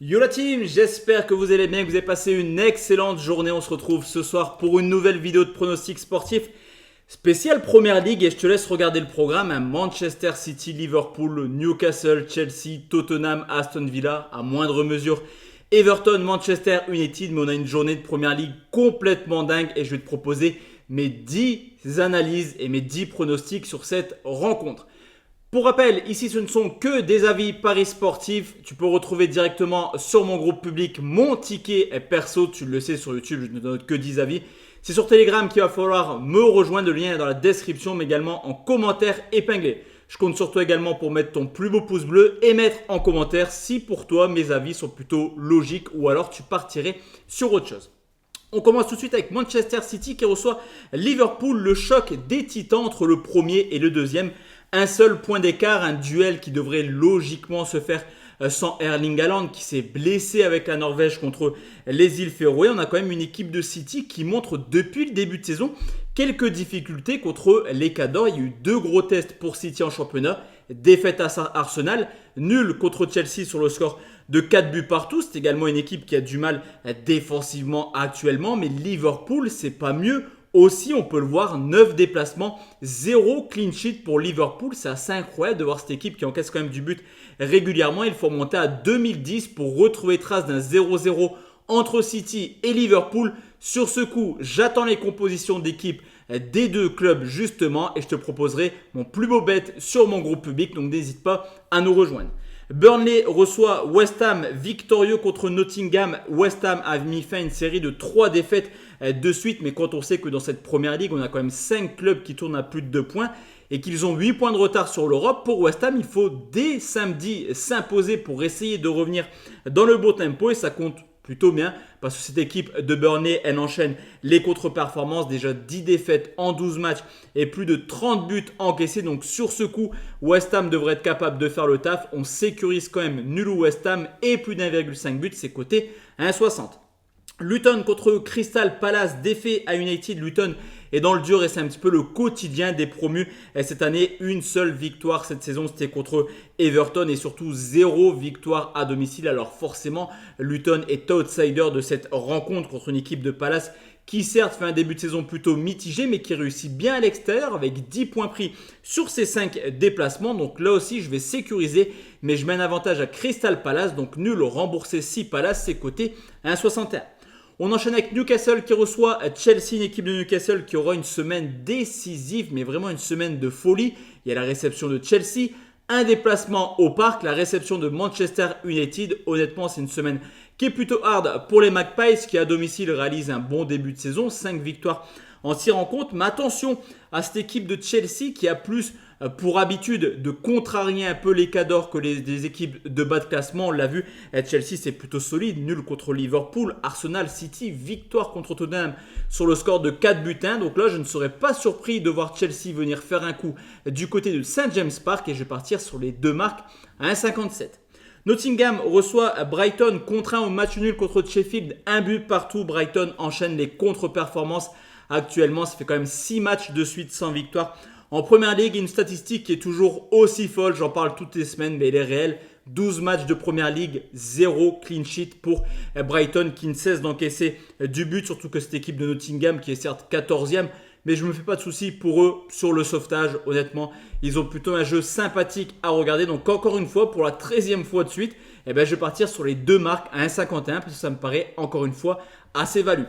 Yo la team, j'espère que vous allez bien, que vous avez passé une excellente journée. On se retrouve ce soir pour une nouvelle vidéo de pronostics sportifs spécial Première Ligue et je te laisse regarder le programme. Manchester City, Liverpool, Newcastle, Chelsea, Tottenham, Aston Villa, à moindre mesure Everton, Manchester United. Mais on a une journée de Première Ligue complètement dingue et je vais te proposer mes 10 analyses et mes 10 pronostics sur cette rencontre. Pour rappel, ici ce ne sont que des avis paris sportifs. Tu peux retrouver directement sur mon groupe public mon ticket perso. Tu le sais, sur YouTube, je ne donne que 10 avis. C'est sur Telegram qu'il va falloir me rejoindre. Le lien est dans la description, mais également en commentaire épinglé. Je compte sur toi également pour mettre ton plus beau pouce bleu et mettre en commentaire si pour toi mes avis sont plutôt logiques ou alors tu partirais sur autre chose. On commence tout de suite avec Manchester City qui reçoit Liverpool, le choc des titans entre le premier et le deuxième. Un seul point d'écart, un duel qui devrait logiquement se faire sans Erling Haaland qui s'est blessé avec la Norvège contre les îles Féroé. On a quand même une équipe de City qui montre depuis le début de saison quelques difficultés contre les Cadors. Il y a eu 2 gros tests pour City en championnat. Défaite à Arsenal, nul contre Chelsea sur le score de 4 buts partout. C'est également une équipe qui a du mal défensivement actuellement, mais Liverpool, c'est pas mieux. Aussi, on peut le voir, 9 déplacements, 0 clean sheet pour Liverpool. C'est assez incroyable de voir cette équipe qui encaisse quand même du but régulièrement. Il faut remonter à 2010 pour retrouver trace d'un 0-0 entre City et Liverpool. Sur ce coup, j'attends les compositions d'équipe des deux clubs justement et je te proposerai mon plus beau bet sur mon groupe public. Donc n'hésite pas à nous rejoindre. Burnley reçoit West Ham, victorieux contre Nottingham. West Ham a mis fin à une série de 3 défaites de suite. Mais quand on sait que dans cette première ligue, on a quand même 5 clubs qui tournent à plus de 2 points et qu'ils ont 8 points de retard sur l'Europe, pour West Ham, il faut dès samedi s'imposer pour essayer de revenir dans le beau tempo et ça compte plutôt bien parce que cette équipe de Burnley, elle enchaîne les contre-performances, déjà 10 défaites en 12 matchs et plus de 30 buts encaissés. Donc sur ce coup, West Ham devrait être capable de faire le taf. On sécurise quand même nul ou West Ham et plus d'1,5 but, c'est coté 1,60. Luton contre Crystal Palace, défait à United. Luton est dans le dur et c'est un petit peu le quotidien des promus. Et cette année, une seule victoire cette saison, c'était contre Everton et surtout 0 victoire à domicile. Alors forcément, Luton est outsider de cette rencontre contre une équipe de Palace qui certes fait un début de saison plutôt mitigé mais qui réussit bien à l'extérieur avec 10 points pris sur ses 5 déplacements. Donc là aussi, je vais sécuriser mais je mets un avantage à Crystal Palace. Donc nul remboursé 6 Palace, c'est coté 1,61. On enchaîne avec Newcastle qui reçoit Chelsea, une équipe de Newcastle qui aura une semaine décisive, mais vraiment une semaine de folie. Il y a la réception de Chelsea, un déplacement au parc, la réception de Manchester United. Honnêtement, c'est une semaine qui est plutôt hard pour les Magpies qui à domicile réalisent un bon début de saison, 5 victoires en 6 rencontres. Mais attention à cette équipe de Chelsea qui a plus pour habitude de contrarier un peu les Cadors que les équipes de bas de classement. On l'a vu, Chelsea c'est plutôt solide, nul contre Liverpool, Arsenal, City, victoire contre Tottenham sur le score de 4 buts 1. Donc là je ne serais pas surpris de voir Chelsea venir faire un coup du côté de St James Park et je vais partir sur les 2 marques à 1,57. Nottingham reçoit Brighton, contraint au match nul contre Sheffield, un but partout. Brighton enchaîne les contre-performances actuellement, ça fait quand même 6 matchs de suite sans victoire. En première ligue, une statistique qui est toujours aussi folle, j'en parle toutes les semaines, mais elle est réelle. 12 matchs de première ligue, 0 clean sheet pour Brighton qui ne cesse d'encaisser du but, surtout que cette équipe de Nottingham qui est certes 14e, mais je ne me fais pas de soucis pour eux sur le sauvetage. Honnêtement, ils ont plutôt un jeu sympathique à regarder. Donc encore une fois, pour la 13e fois de suite, je vais partir sur les 2 marques à 1,51 parce que ça me paraît encore une fois assez value.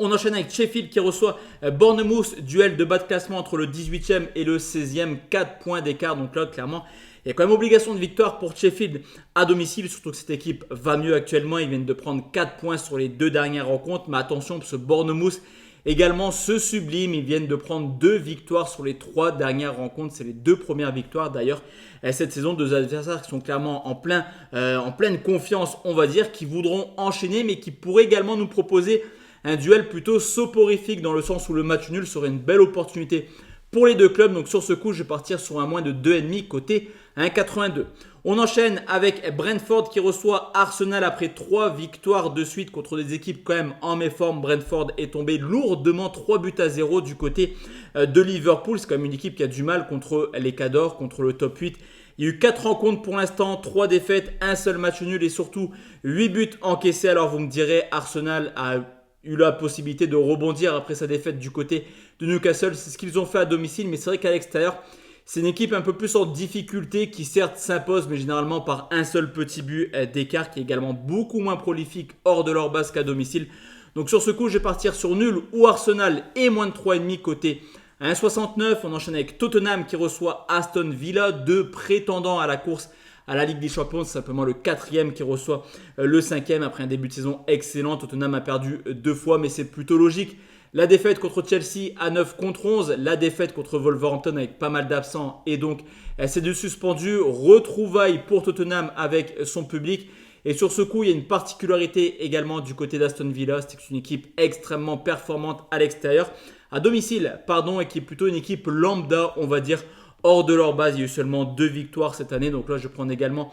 On enchaîne avec Sheffield qui reçoit Bournemouth, duel de bas de classement entre le 18e et le 16e, 4 points d'écart. Donc là, clairement, il y a quand même obligation de victoire pour Sheffield à domicile, surtout que cette équipe va mieux actuellement. Ils viennent de prendre 4 points sur les 2 dernières rencontres. Mais attention, parce que Bournemouth également se sublime. Ils viennent de prendre 2 victoires sur les 3 dernières rencontres. C'est les 2 premières victoires d'ailleurs cette saison. 2 adversaires qui sont clairement en pleine confiance, on va dire, qui voudront enchaîner, mais qui pourraient également nous proposer un duel plutôt soporifique dans le sens où le match nul serait une belle opportunité pour les deux clubs. Donc sur ce coup, je vais partir sur un moins de 2,5 côté 1,82. On enchaîne avec Brentford qui reçoit Arsenal après 3 victoires de suite contre des équipes quand même en méforme. Brentford est tombé lourdement 3 buts à 0 du côté de Liverpool. C'est quand même une équipe qui a du mal contre les Cadors, contre le top 8. Il y a eu 4 rencontres pour l'instant, 3 défaites, un seul match nul et surtout 8 buts encaissés. Alors vous me direz, Arsenal a eu la possibilité de rebondir après sa défaite du côté de Newcastle. C'est ce qu'ils ont fait à domicile, mais c'est vrai qu'à l'extérieur, c'est une équipe un peu plus en difficulté qui certes s'impose, mais généralement par un seul petit but d'écart, qui est également beaucoup moins prolifique hors de leur base qu'à domicile. Donc sur ce coup, je vais partir sur nul ou Arsenal et moins de 3,5 côté 1,69. On enchaîne avec Tottenham qui reçoit Aston Villa, deux prétendants à la course à la Ligue des Champions. C'est simplement le 4e qui reçoit le 5e après un début de saison excellent. Tottenham a perdu 2 fois, mais c'est plutôt logique. La défaite contre Chelsea à 9 contre 11, la défaite contre Wolverhampton avec pas mal d'absents et donc c'est de suspendu. Retrouvailles pour Tottenham avec son public. Et sur ce coup, il y a une particularité également du côté d'Aston Villa, c'est que c'est une équipe extrêmement performante à l'extérieur, à domicile, et qui est plutôt une équipe lambda, on va dire, hors de leur base. Il y a eu seulement 2 victoires cette année, donc là je prends également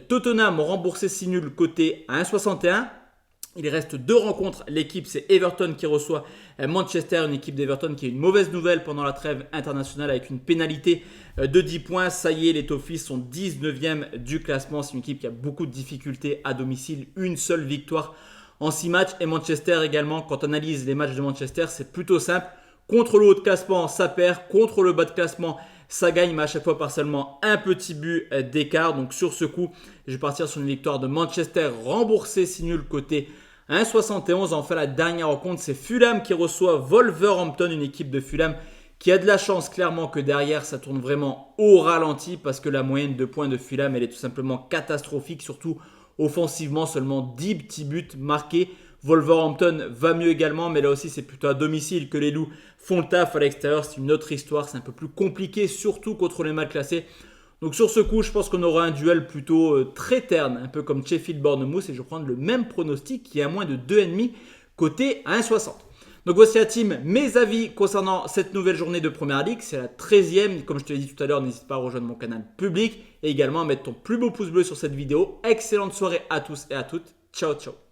Tottenham remboursé 6 nuls côté à 1,61. Il reste 2 rencontres. L'équipe, c'est Everton qui reçoit Manchester. Une équipe d'Everton qui a une mauvaise nouvelle pendant la trêve internationale avec une pénalité de 10 points. Ça y est, les Toffees sont 19e du classement. C'est une équipe qui a beaucoup de difficultés à domicile. Une seule victoire en 6 matchs. Et Manchester également, quand on analyse les matchs de Manchester, c'est plutôt simple. Contre le haut de classement, ça perd. Contre le bas de classement, ça gagne, mais à chaque fois par seulement un petit but d'écart. Donc sur ce coup, je vais partir sur une victoire de Manchester remboursée 6 nuls côté 1,71. Enfin, la dernière rencontre, c'est Fulham qui reçoit Wolverhampton, une équipe de Fulham qui a de la chance clairement que derrière ça tourne vraiment au ralenti parce que la moyenne de points de Fulham elle est tout simplement catastrophique, surtout offensivement, seulement 10 petits buts marqués. Wolverhampton va mieux également, mais là aussi c'est plutôt à domicile que les loups font le taf. À l'extérieur c'est une autre histoire, c'est un peu plus compliqué, surtout contre les mal classés. Donc sur ce coup, je pense qu'on aura un duel plutôt très terne, un peu comme Sheffield-Bournemouth, et je vais prendre le même pronostic qui est à moins de 2,5 côté à 1,60. Donc voici la team, mes avis concernant cette nouvelle journée de Première Ligue. C'est la 13e, comme je te l'ai dit tout à l'heure, n'hésite pas à rejoindre mon canal public et également à mettre ton plus beau pouce bleu sur cette vidéo. Excellente soirée à tous et à toutes, ciao ciao.